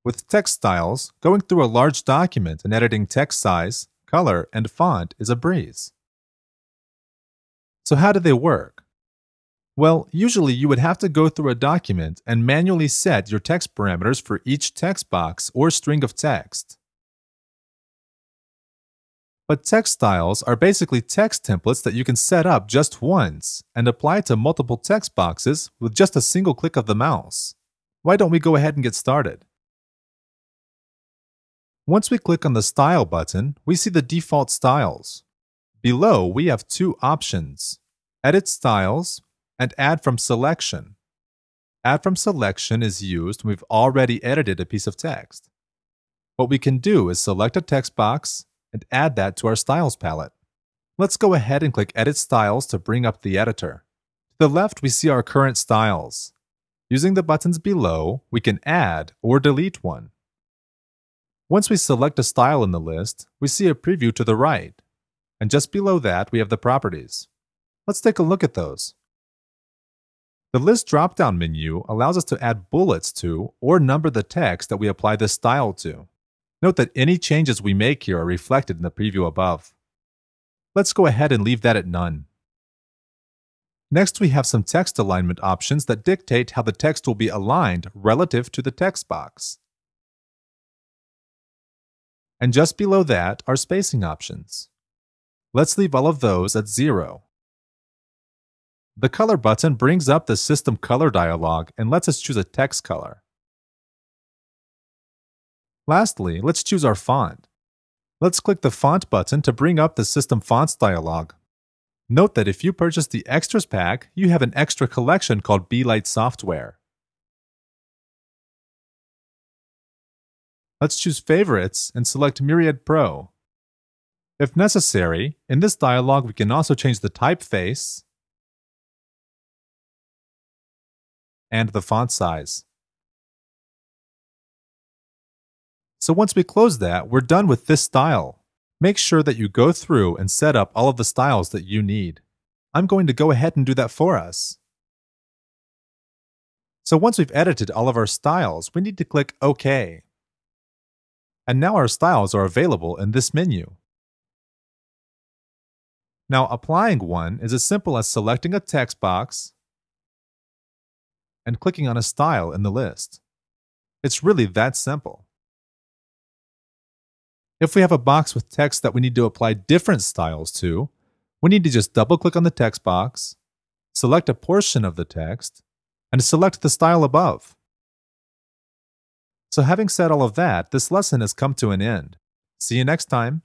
With text styles, going through a large document and editing text size, color, and font is a breeze. So how do they work? Well, usually you would have to go through a document and manually set your text parameters for each text box or string of text. But text styles are basically text templates that you can set up just once and apply to multiple text boxes with just a single click of the mouse. Why don't we go ahead and get started? Once we click on the Style button, we see the default styles. Below, we have two options: Edit Styles and Add from Selection. Add from Selection is used when we've already edited a piece of text. What we can do is select a text box and add that to our Styles palette. Let's go ahead and click Edit Styles to bring up the editor. To the left, we see our current styles. Using the buttons below, we can add or delete one. Once we select a style in the list, we see a preview to the right. And just below that, we have the properties. Let's take a look at those. The List drop-down menu allows us to add bullets to or number the text that we apply this style to. Note that any changes we make here are reflected in the preview above. Let's go ahead and leave that at none. Next, we have some text alignment options that dictate how the text will be aligned relative to the text box. And just below that are spacing options. Let's leave all of those at 0. The Color button brings up the System Color dialog and lets us choose a text color. Lastly, let's choose our font. Let's click the Font button to bring up the System Fonts dialog. Note that if you purchase the Extras pack, you have an extra collection called BeLight Software. Let's choose Favorites and select Myriad Pro. If necessary, in this dialog we can also change the typeface and the font size. So once we close that, we're done with this style. Make sure that you go through and set up all of the styles that you need. I'm going to go ahead and do that for us. So once we've edited all of our styles, we need to click OK. And now our styles are available in this menu. Now, applying one is as simple as selecting a text box and clicking on a style in the list. It's really that simple. If we have a box with text that we need to apply different styles to, we need to just double-click on the text box, select a portion of the text, and select the style above. So having said all of that, this lesson has come to an end. See you next time.